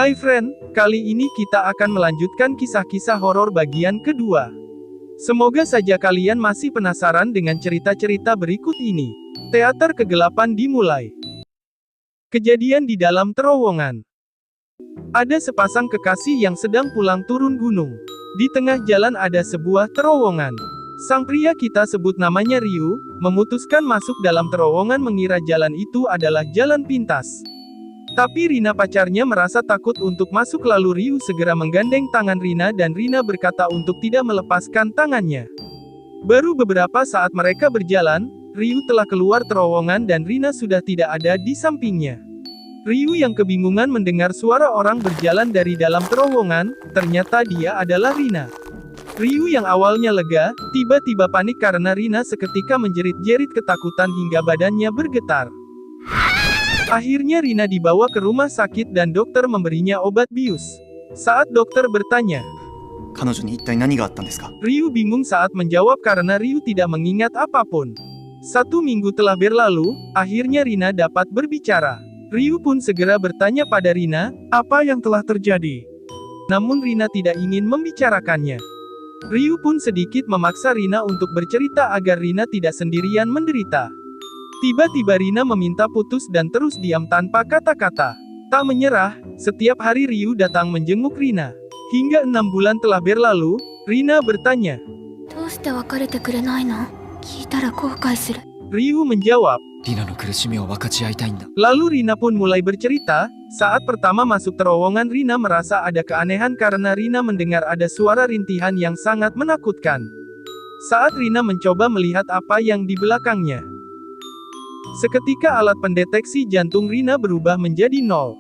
Hai friend, kali ini kita akan melanjutkan kisah-kisah horor bagian kedua. Semoga saja kalian masih penasaran dengan cerita-cerita berikut ini. Teater kegelapan dimulai. Kejadian di dalam terowongan. Ada sepasang kekasih yang sedang pulang turun gunung. Di tengah jalan ada sebuah terowongan. Sang pria, kita sebut namanya Ryu, memutuskan masuk dalam terowongan mengira jalan itu adalah jalan pintas. Tapi Rina pacarnya merasa takut untuk masuk, lalu Ryu segera menggandeng tangan Rina dan Rina berkata untuk tidak melepaskan tangannya. Baru beberapa saat mereka berjalan, Ryu telah keluar terowongan dan Rina sudah tidak ada di sampingnya. Ryu yang kebingungan mendengar suara orang berjalan dari dalam terowongan, ternyata dia adalah Rina. Ryu yang awalnya lega, tiba-tiba panik karena Rina seketika menjerit-jerit ketakutan hingga badannya bergetar. Akhirnya Rina dibawa ke rumah sakit dan dokter memberinya obat bius. Saat dokter bertanya, Ryu bingung saat menjawab karena Ryu tidak mengingat apapun. 1 minggu telah berlalu, akhirnya Rina dapat berbicara. Ryu pun segera bertanya pada Rina, apa yang telah terjadi? Namun Rina tidak ingin membicarakannya. Ryu pun sedikit memaksa Rina untuk bercerita agar Rina tidak sendirian menderita. Tiba-tiba Rina meminta putus dan terus diam tanpa kata-kata. Tak menyerah, setiap hari Ryu datang menjenguk Rina. Hingga 6 bulan telah berlalu, Rina bertanya. Ryu menjawab. Lalu Rina pun mulai bercerita, saat pertama masuk terowongan Rina merasa ada keanehan karena Rina mendengar ada suara rintihan yang sangat menakutkan. Saat Rina mencoba melihat apa yang di belakangnya, seketika alat pendeteksi jantung Rina berubah menjadi 0.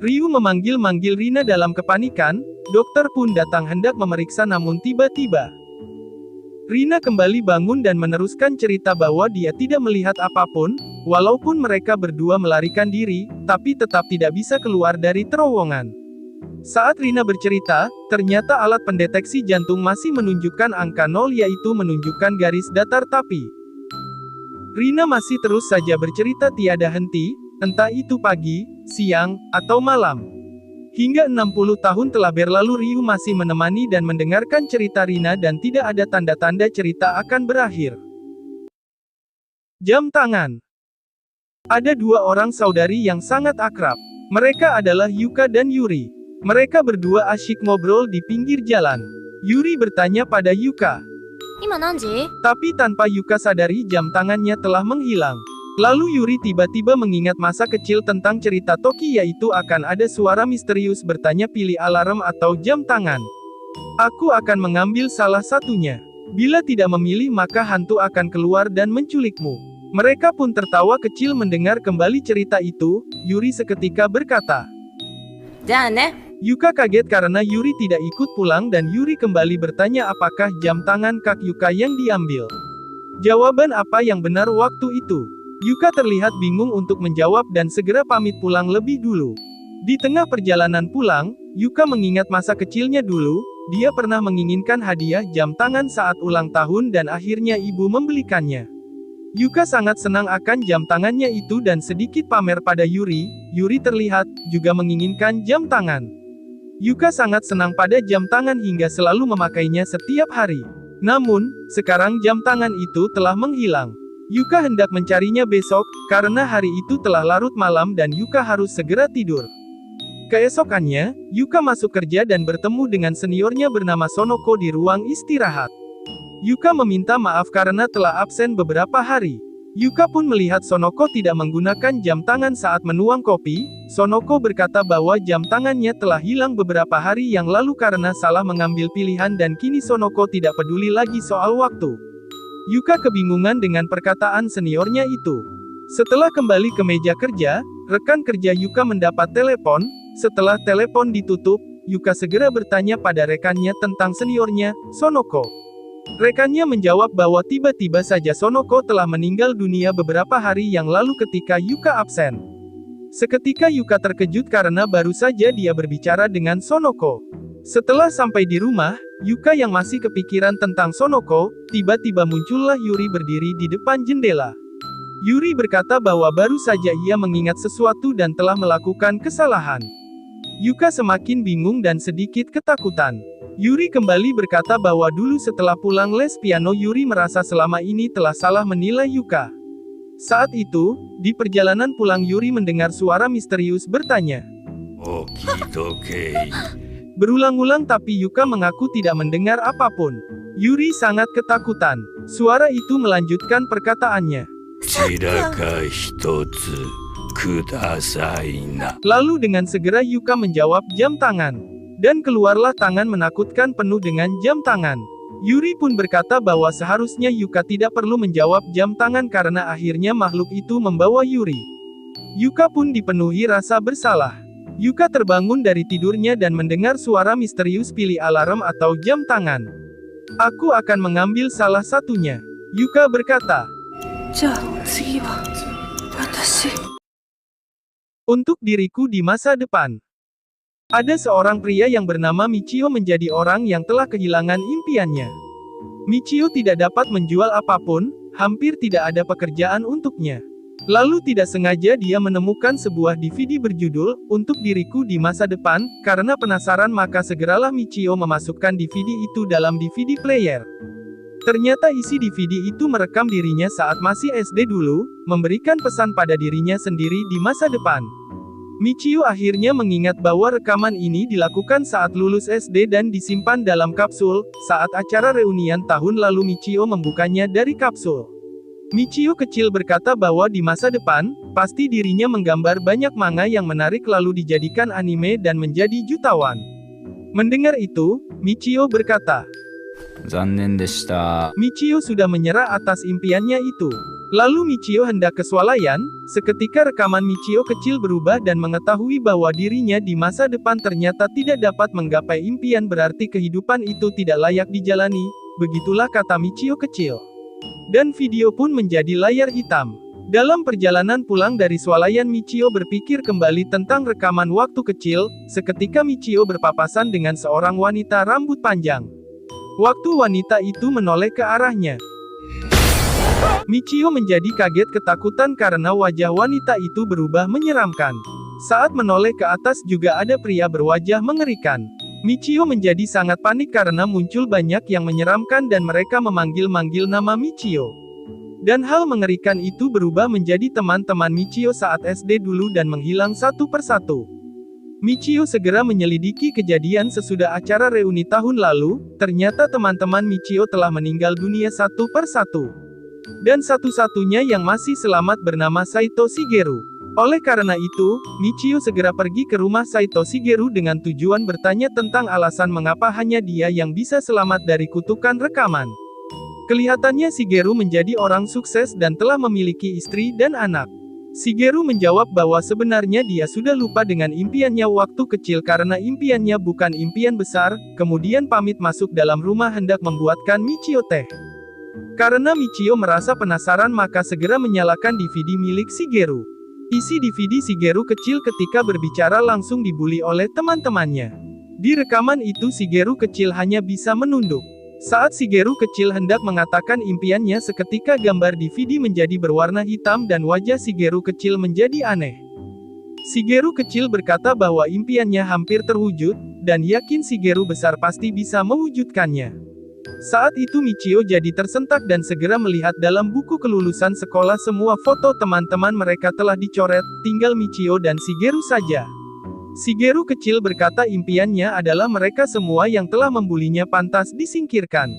Ryu memanggil-manggil Rina dalam kepanikan, dokter pun datang hendak memeriksa namun tiba-tiba Rina kembali bangun dan meneruskan cerita bahwa dia tidak melihat apapun, walaupun mereka berdua melarikan diri, tapi tetap tidak bisa keluar dari terowongan. Saat Rina bercerita, ternyata alat pendeteksi jantung masih menunjukkan angka 0, yaitu menunjukkan garis datar tapi Rina masih terus saja bercerita tiada henti, entah itu pagi, siang, atau malam. Hingga 60 tahun telah berlalu Ryu masih menemani dan mendengarkan cerita Rina dan tidak ada tanda-tanda cerita akan berakhir. Jam tangan. Ada 2 orang saudari yang sangat akrab. Mereka adalah Yuka dan Yuri. Mereka berdua asyik ngobrol di pinggir jalan. Yuri bertanya pada Yuka. Tapi tanpa Yuka sadari jam tangannya telah menghilang. Lalu Yuri tiba-tiba mengingat masa kecil tentang cerita Toki, yaitu akan ada suara misterius bertanya pilih alarm atau jam tangan. Aku akan mengambil salah satunya. Bila tidak memilih maka hantu akan keluar dan menculikmu. Mereka pun tertawa kecil mendengar kembali cerita itu. Yuri seketika berkata. Yuka kaget karena Yuri tidak ikut pulang dan Yuri kembali bertanya apakah jam tangan Kak Yuka yang diambil. Jawaban apa yang benar waktu itu? Yuka terlihat bingung untuk menjawab dan segera pamit pulang lebih dulu. Di tengah perjalanan pulang, Yuka mengingat masa kecilnya dulu, dia pernah menginginkan hadiah jam tangan saat ulang tahun dan akhirnya ibu membelikannya. Yuka sangat senang akan jam tangannya itu dan sedikit pamer pada Yuri. Yuri terlihat juga menginginkan jam tangan. Yuka sangat senang pada jam tangan hingga selalu memakainya setiap hari. Namun, sekarang jam tangan itu telah menghilang. Yuka hendak mencarinya besok, karena hari itu telah larut malam dan Yuka harus segera tidur. Keesokannya, Yuka masuk kerja dan bertemu dengan seniornya bernama Sonoko di ruang istirahat. Yuka meminta maaf karena telah absen beberapa hari. Yuka pun melihat Sonoko tidak menggunakan jam tangan saat menuang kopi. Sonoko berkata bahwa jam tangannya telah hilang beberapa hari yang lalu karena salah mengambil pilihan dan kini Sonoko tidak peduli lagi soal waktu. Yuka kebingungan dengan perkataan seniornya itu. Setelah kembali ke meja kerja, rekan kerja Yuka mendapat telepon. Setelah telepon ditutup, Yuka segera bertanya pada rekannya tentang seniornya, Sonoko. Rekannya menjawab bahwa tiba-tiba saja Sonoko telah meninggal dunia beberapa hari yang lalu ketika Yuka absen. Seketika Yuka terkejut karena baru saja dia berbicara dengan Sonoko. Setelah sampai di rumah, Yuka yang masih kepikiran tentang Sonoko, tiba-tiba muncullah Yuri berdiri di depan jendela. Yuri berkata bahwa baru saja ia mengingat sesuatu dan telah melakukan kesalahan. Yuka semakin bingung dan sedikit ketakutan. Yuri kembali berkata bahwa dulu setelah pulang les piano Yuri merasa selama ini telah salah menilai Yuka. Saat itu, di perjalanan pulang Yuri mendengar suara misterius bertanya. Berulang-ulang tapi Yuka mengaku tidak mendengar apapun. Yuri sangat ketakutan. Suara itu melanjutkan perkataannya. Lalu dengan segera Yuka menjawab jam tangan. Dan keluarlah tangan menakutkan penuh dengan jam tangan. Yuri pun berkata bahwa seharusnya Yuka tidak perlu menjawab jam tangan karena akhirnya makhluk itu membawa Yuri. Yuka pun dipenuhi rasa bersalah. Yuka terbangun dari tidurnya dan mendengar suara misterius pilih alarm atau jam tangan. Aku akan mengambil salah satunya. Yuka berkata. Untuk diriku di masa depan. Ada seorang pria yang bernama Michio menjadi orang yang telah kehilangan impiannya. Michio tidak dapat menjual apapun, hampir tidak ada pekerjaan untuknya. Lalu tidak sengaja dia menemukan sebuah DVD berjudul, Untuk Diriku di Masa Depan, karena penasaran maka segeralah Michio memasukkan DVD itu dalam DVD player. Ternyata isi DVD itu merekam dirinya saat masih SD dulu, memberikan pesan pada dirinya sendiri di masa depan. Michio akhirnya mengingat bahwa rekaman ini dilakukan saat lulus SD dan disimpan dalam kapsul. Saat acara reunian tahun lalu Michio membukanya dari kapsul. Michio kecil berkata bahwa di masa depan, pasti dirinya menggambar banyak manga yang menarik lalu dijadikan anime dan menjadi jutawan. Mendengar itu, Michio berkata, Michio sudah menyerah atas impiannya itu. Lalu Michio hendak ke swalayan, seketika rekaman Michio kecil berubah dan mengetahui bahwa dirinya di masa depan ternyata tidak dapat menggapai impian berarti kehidupan itu tidak layak dijalani, begitulah kata Michio kecil. Dan video pun menjadi layar hitam. Dalam perjalanan pulang dari swalayan Michio berpikir kembali tentang rekaman waktu kecil, seketika Michio berpapasan dengan seorang wanita rambut panjang. Waktu wanita itu menoleh ke arahnya. Michio menjadi kaget ketakutan karena wajah wanita itu berubah menyeramkan. Saat menoleh ke atas juga ada pria berwajah mengerikan. Michio menjadi sangat panik karena muncul banyak yang menyeramkan dan mereka memanggil-manggil nama Michio. Dan hal mengerikan itu berubah menjadi teman-teman Michio saat SD dulu dan menghilang satu persatu. Michio segera menyelidiki kejadian sesudah acara reuni tahun lalu, ternyata teman-teman Michio telah meninggal dunia satu persatu. Dan satu-satunya yang masih selamat bernama Saito Shigeru. Oleh karena itu, Michio segera pergi ke rumah Saito Shigeru dengan tujuan bertanya tentang alasan mengapa hanya dia yang bisa selamat dari kutukan rekaman. Kelihatannya Shigeru menjadi orang sukses dan telah memiliki istri dan anak. Shigeru menjawab bahwa sebenarnya dia sudah lupa dengan impiannya waktu kecil karena impiannya bukan impian besar, kemudian pamit masuk dalam rumah hendak membuatkan Michio teh. Karena Michio merasa penasaran maka segera menyalakan DVD milik Shigeru. Isi DVD Shigeru kecil ketika berbicara langsung dibully oleh teman-temannya. Di rekaman itu Shigeru kecil hanya bisa menunduk. Saat Shigeru kecil hendak mengatakan impiannya seketika gambar DVD menjadi berwarna hitam dan wajah Shigeru kecil menjadi aneh. Shigeru kecil berkata bahwa impiannya hampir terwujud, dan yakin Shigeru besar pasti bisa mewujudkannya. Saat itu Michio jadi tersentak dan segera melihat dalam buku kelulusan sekolah semua foto teman-teman mereka telah dicoret, tinggal Michio dan Shigeru saja. Shigeru kecil berkata impiannya adalah mereka semua yang telah membulinya pantas disingkirkan.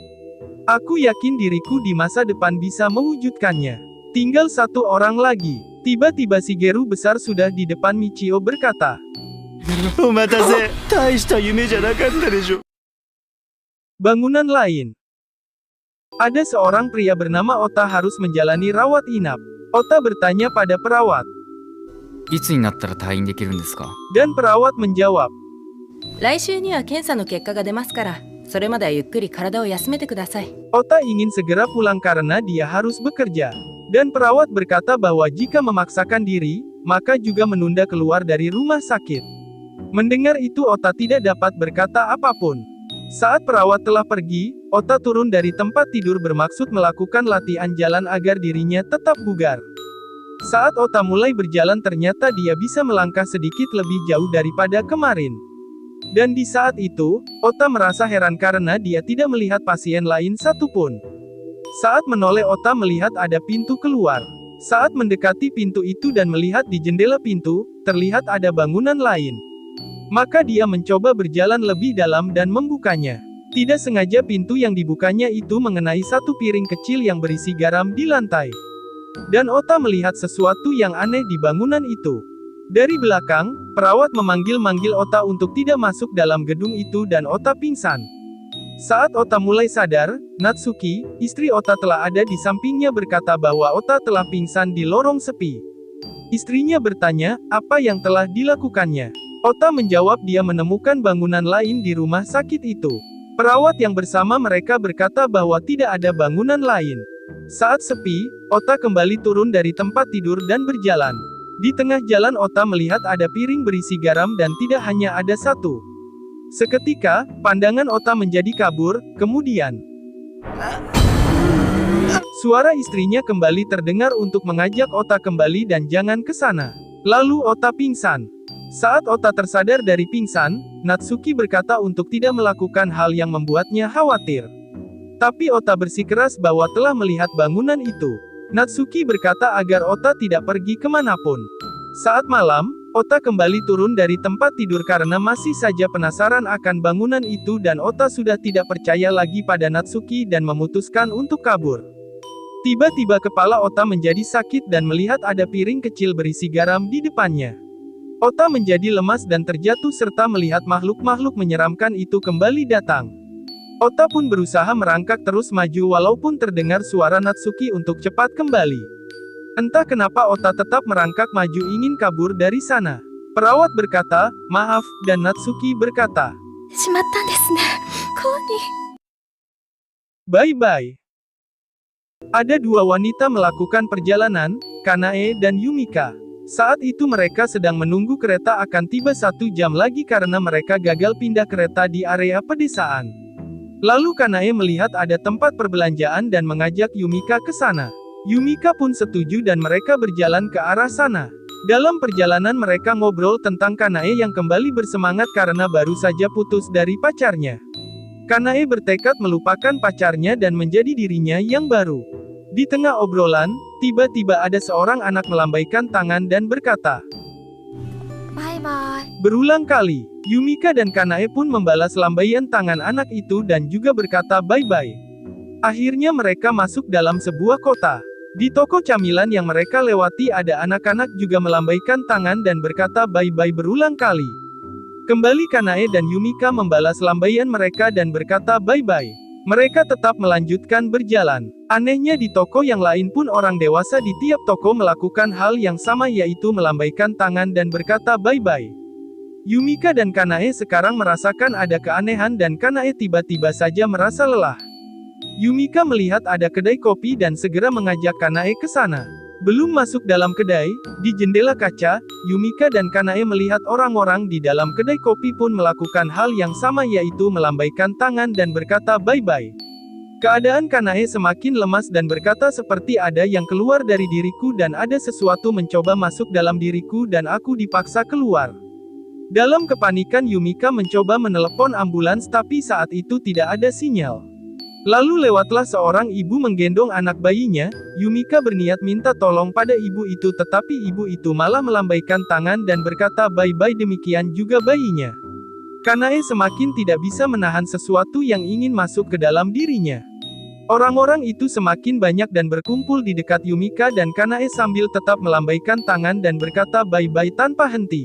Aku yakin diriku di masa depan bisa mewujudkannya. Tinggal satu orang lagi. Tiba-tiba Shigeru besar sudah di depan Michio berkata. Bangunan lain. Ada seorang pria bernama Ota harus menjalani rawat inap. Ota bertanya pada perawat. Dan perawat menjawab. 来週には検査の結果が出ますから、それまではゆっくり体を休めてください。 Ota ingin segera pulang karena dia harus bekerja. Dan perawat berkata bahwa jika memaksakan diri, maka juga menunda keluar dari rumah sakit. Mendengar itu Ota tidak dapat berkata apapun. Saat perawat telah pergi, Ota turun dari tempat tidur bermaksud melakukan latihan jalan agar dirinya tetap bugar. Saat Ota mulai berjalan ternyata dia bisa melangkah sedikit lebih jauh daripada kemarin. Dan di saat itu, Ota merasa heran karena dia tidak melihat pasien lain satupun. Saat menoleh Ota melihat ada pintu keluar. Saat mendekati pintu itu dan melihat di jendela pintu, terlihat ada bangunan lain. Maka dia mencoba berjalan lebih dalam dan membukanya. Tidak sengaja pintu yang dibukanya itu mengenai satu piring kecil yang berisi garam di lantai. Dan Ota melihat sesuatu yang aneh di bangunan itu. Dari belakang, perawat memanggil-manggil Ota untuk tidak masuk dalam gedung itu dan Ota pingsan. Saat Ota mulai sadar, Natsuki, istri Ota telah ada di sampingnya berkata bahwa Ota telah pingsan di lorong sepi. Istrinya bertanya, apa yang telah dilakukannya? Ota menjawab dia menemukan bangunan lain di rumah sakit itu. Perawat yang bersama mereka berkata bahwa tidak ada bangunan lain. Saat sepi, Ota kembali turun dari tempat tidur dan berjalan. Di tengah jalan Ota melihat ada piring berisi garam dan tidak hanya ada satu. Seketika, pandangan Ota menjadi kabur, kemudian suara istrinya kembali terdengar untuk mengajak Ota kembali dan jangan ke sana. Lalu Ota pingsan. Saat Ota tersadar dari pingsan, Natsuki berkata untuk tidak melakukan hal yang membuatnya khawatir. Tapi Ota bersikeras bahwa telah melihat bangunan itu. Natsuki berkata agar Ota tidak pergi kemanapun. Saat malam, Ota kembali turun dari tempat tidur karena masih saja penasaran akan bangunan itu dan Ota sudah tidak percaya lagi pada Natsuki dan memutuskan untuk kabur. Tiba-tiba kepala Ota menjadi sakit dan melihat ada piring kecil berisi garam di depannya. Ota menjadi lemas dan terjatuh serta melihat makhluk-makhluk menyeramkan itu kembali datang. Ota pun berusaha merangkak terus maju walaupun terdengar suara Natsuki untuk cepat kembali. Entah kenapa Ota tetap merangkak maju ingin kabur dari sana. Perawat berkata, maaf, dan Natsuki berkata, しまったんですね。こうに。 bye-bye. Ada dua wanita melakukan perjalanan, Kanae dan Yumika. Saat itu mereka sedang menunggu kereta akan tiba 1 jam lagi karena mereka gagal pindah kereta di area pedesaan. Lalu Kanae melihat ada tempat perbelanjaan dan mengajak Yumika ke sana. Yumika pun setuju dan mereka berjalan ke arah sana. Dalam perjalanan mereka ngobrol tentang Kanae yang kembali bersemangat karena baru saja putus dari pacarnya. Kanae bertekad melupakan pacarnya dan menjadi dirinya yang baru. Di tengah obrolan, tiba-tiba ada seorang anak melambaikan tangan dan berkata, バイバイ。 berulang kali, Yumika dan Kanae pun membalas lambaian tangan anak itu dan juga berkata bye-bye. Akhirnya mereka masuk dalam sebuah kota. Di toko camilan yang mereka lewati ada anak-anak juga melambaikan tangan dan berkata bye-bye berulang kali. Kembali Kanae dan Yumika membalas lambaian mereka dan berkata bye-bye. Mereka tetap melanjutkan berjalan. Anehnya di toko yang lain pun orang dewasa di tiap toko melakukan hal yang sama yaitu melambaikan tangan dan berkata bye-bye. Yumika dan Kanae sekarang merasakan ada keanehan dan Kanae tiba-tiba saja merasa lelah. Yumika melihat ada kedai kopi dan segera mengajak Kanae ke sana. Belum masuk dalam kedai, di jendela kaca, Yumika dan Kanae melihat orang-orang di dalam kedai kopi pun melakukan hal yang sama yaitu melambaikan tangan dan berkata bye-bye. Keadaan Kanae semakin lemas dan berkata seperti ada yang keluar dari diriku dan ada sesuatu mencoba masuk dalam diriku dan aku dipaksa keluar. Dalam kepanikan Yumika mencoba menelepon ambulans tapi saat itu tidak ada sinyal. Lalu lewatlah seorang ibu menggendong anak bayinya, Yumika berniat minta tolong pada ibu itu tetapi ibu itu malah melambaikan tangan dan berkata bye-bye demikian juga bayinya. Kanae semakin tidak bisa menahan sesuatu yang ingin masuk ke dalam dirinya. Orang-orang itu semakin banyak dan berkumpul di dekat Yumika dan Kanae sambil tetap melambaikan tangan dan berkata bye-bye tanpa henti.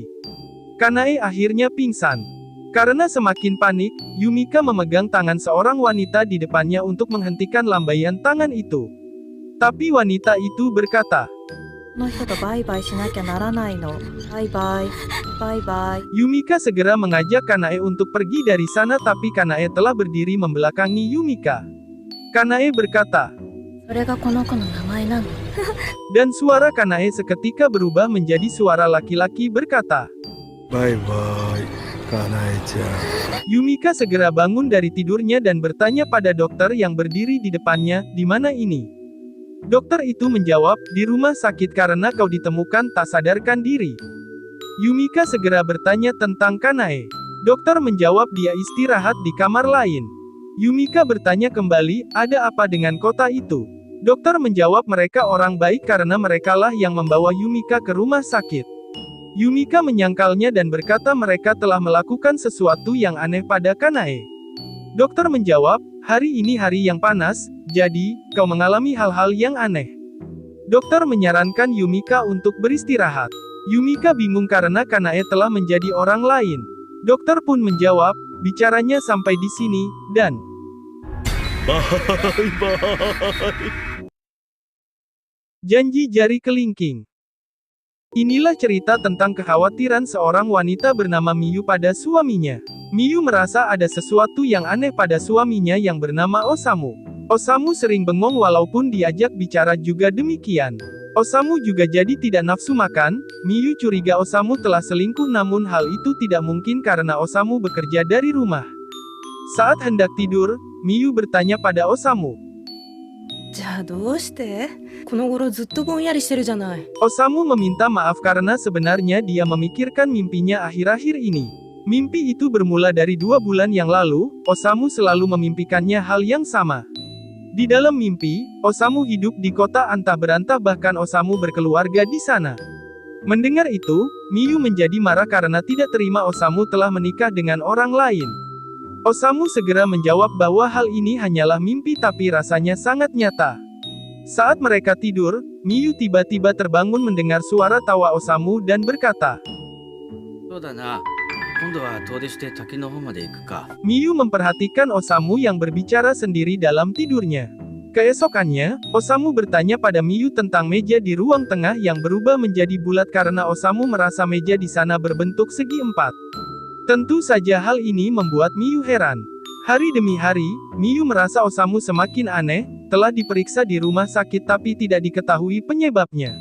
Kanae akhirnya pingsan. Karena semakin panik, Yumika memegang tangan seorang wanita di depannya untuk menghentikan lambaian tangan itu. Tapi wanita itu berkata, この人とバイバイしなきゃならないの。バイバイ。バイバイ。 Yumika segera mengajak Kanae untuk pergi dari sana tapi Kanae telah berdiri membelakangi Yumika. Kanae berkata, それがこの子の名前なの。 dan suara Kanae seketika berubah menjadi suara laki-laki berkata, Bye-bye, Kanae-chan. Yumika segera bangun dari tidurnya dan bertanya pada dokter yang berdiri di depannya, di mana ini? Dokter itu menjawab, di rumah sakit karena kau ditemukan tak sadarkan diri. Yumika segera bertanya tentang Kanae. Dokter menjawab dia istirahat di kamar lain. Yumika bertanya kembali, ada apa dengan kota itu? Dokter menjawab mereka orang baik karena merekalah yang membawa Yumika ke rumah sakit. Yumika menyangkalnya dan berkata mereka telah melakukan sesuatu yang aneh pada Kanae. Dokter menjawab, hari ini hari yang panas, jadi, kau mengalami hal-hal yang aneh. Dokter menyarankan Yumika untuk beristirahat. Yumika bingung karena Kanae telah menjadi orang lain. Dokter pun menjawab, bicaranya sampai di sini, dan Bye-bye. janji jari kelingking. Inilah cerita tentang kekhawatiran seorang wanita bernama Miyu pada suaminya. Miyu merasa ada sesuatu yang aneh pada suaminya yang bernama Osamu. Osamu sering bengong walaupun diajak bicara juga demikian. Osamu juga jadi tidak nafsu makan. Miyu curiga Osamu telah selingkuh namun hal itu tidak mungkin karena Osamu bekerja dari rumah. Saat hendak tidur, Miyu bertanya pada Osamu. じゃあどうしてこの頃ずっとぼんやりしてるじゃない。 Osamu meminta maaf karena sebenarnya dia memikirkan mimpinya akhir-akhir ini. Mimpi itu bermula dari 2 bulan yang lalu, Osamu selalu memimpikannya hal yang sama. Di dalam mimpi, Osamu hidup di kota antah berantah bahkan Osamu berkeluarga di sana. Mendengar itu, Miyu menjadi marah karena tidak terima Osamu telah menikah dengan orang lain. Osamu segera menjawab bahwa hal ini hanyalah mimpi tapi rasanya sangat nyata. Saat mereka tidur, Miyu tiba-tiba terbangun mendengar suara tawa Osamu dan berkata, そうだな。今度は遠出して滝の方まで行くか。 Miyu memperhatikan Osamu yang berbicara sendiri dalam tidurnya. Keesokannya, Osamu bertanya pada Miyu tentang meja di ruang tengah yang berubah menjadi bulat karena Osamu merasa meja di sana berbentuk segi 4. Tentu saja hal ini membuat Miyu heran. Hari demi hari, Miyu merasa Osamu semakin aneh, telah diperiksa di rumah sakit tapi tidak diketahui penyebabnya.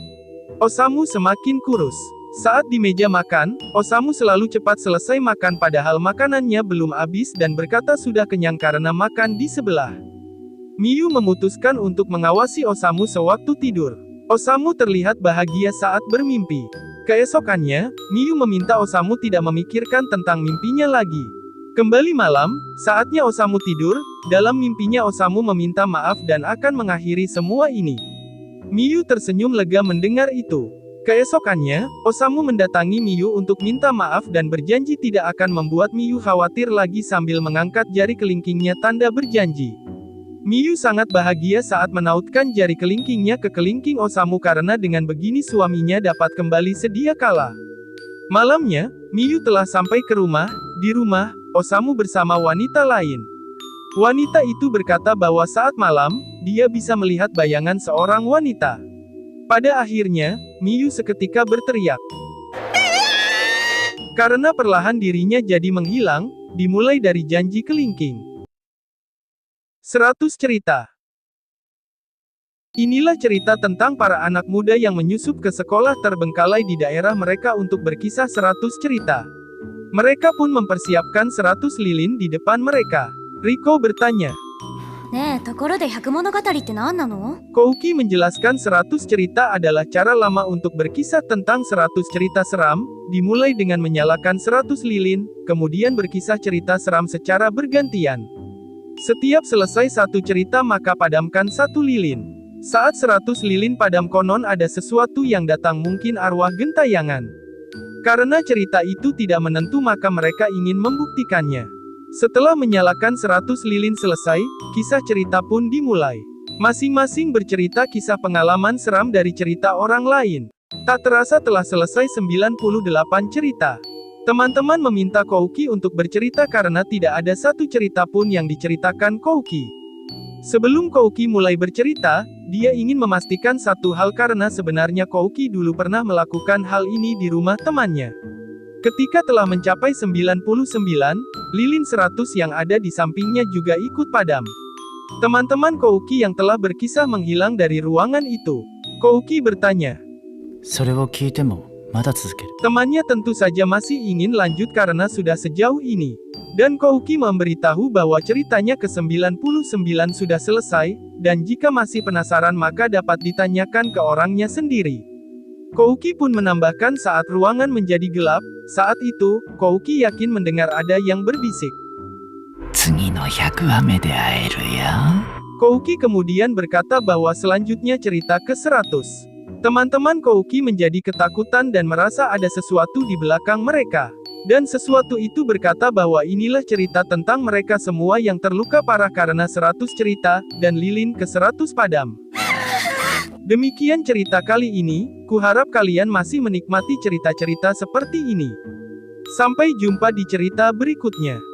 Osamu semakin kurus. Saat di meja makan, Osamu selalu cepat selesai makan padahal makanannya belum habis dan berkata sudah kenyang karena makan di sebelah. Miyu memutuskan untuk mengawasi Osamu sewaktu tidur. Osamu terlihat bahagia saat bermimpi. Keesokannya, Miyu meminta Osamu tidak memikirkan tentang mimpinya lagi. Kembali malam, saatnya Osamu tidur, dalam mimpinya Osamu meminta maaf dan akan mengakhiri semua ini. Miyu tersenyum lega mendengar itu. Keesokannya, Osamu mendatangi Miyu untuk minta maaf dan berjanji tidak akan membuat Miyu khawatir lagi sambil mengangkat jari kelingkingnya tanda berjanji. Miyu sangat bahagia saat menautkan jari kelingkingnya ke kelingking Osamu karena dengan begini suaminya dapat kembali sedia kala. Malamnya, Miyu telah sampai ke rumah. Di rumah, Osamu bersama wanita lain. Wanita itu berkata bahwa saat malam, dia bisa melihat bayangan seorang wanita. Pada akhirnya, Miyu seketika berteriak. Karena perlahan dirinya jadi menghilang, dimulai dari janji kelingking. 100 cerita. Inilah cerita tentang para anak muda yang menyusup ke sekolah terbengkalai di daerah mereka untuk berkisah 100 cerita. Mereka pun mempersiapkan 100 lilin di depan mereka. Riko bertanya. ねえ、ところで百物語って何なの？ Kouki menjelaskan 100 cerita adalah cara lama untuk berkisah tentang 100 cerita seram, dimulai dengan menyalakan 100 lilin, kemudian berkisah cerita seram secara bergantian. Setiap selesai satu cerita maka padamkan satu lilin. Saat 100 lilin padam konon ada sesuatu yang datang mungkin arwah gentayangan. Karena cerita itu tidak menentu maka mereka ingin membuktikannya. Setelah menyalakan 100 lilin selesai, kisah cerita pun dimulai. Masing-masing bercerita kisah pengalaman seram dari cerita orang lain. Tak terasa telah selesai 98 cerita. Teman-teman meminta Kouki untuk bercerita karena tidak ada satu cerita pun yang diceritakan Kouki. Sebelum Kouki mulai bercerita, dia ingin memastikan satu hal karena sebenarnya Kouki dulu pernah melakukan hal ini di rumah temannya. Ketika telah mencapai 99, lilin 100 yang ada di sampingnya juga ikut padam. Teman-teman Kouki yang telah berkisah menghilang dari ruangan itu. Kouki bertanya. それを聞いてもまだ続ける。 Temannya tentu saja masih ingin lanjut karena sudah sejauh ini. Dan Kouki memberitahu bahwa ceritanya ke-99 sudah selesai, dan jika masih penasaran maka dapat ditanyakan ke orangnya sendiri. Kouki pun menambahkan saat ruangan menjadi gelap, saat itu, Kouki yakin mendengar ada yang berbisik. 次の100話目で会えるよ。 Kouki kemudian berkata bahwa selanjutnya cerita ke-100. Teman-teman Kouki menjadi ketakutan dan merasa ada sesuatu di belakang mereka. Dan sesuatu itu berkata bahwa inilah cerita tentang mereka semua yang terluka parah karena 100 cerita, dan lilin ke-100 padam. Demikian cerita kali ini, kuharap kalian masih menikmati cerita-cerita seperti ini. Sampai jumpa di cerita berikutnya.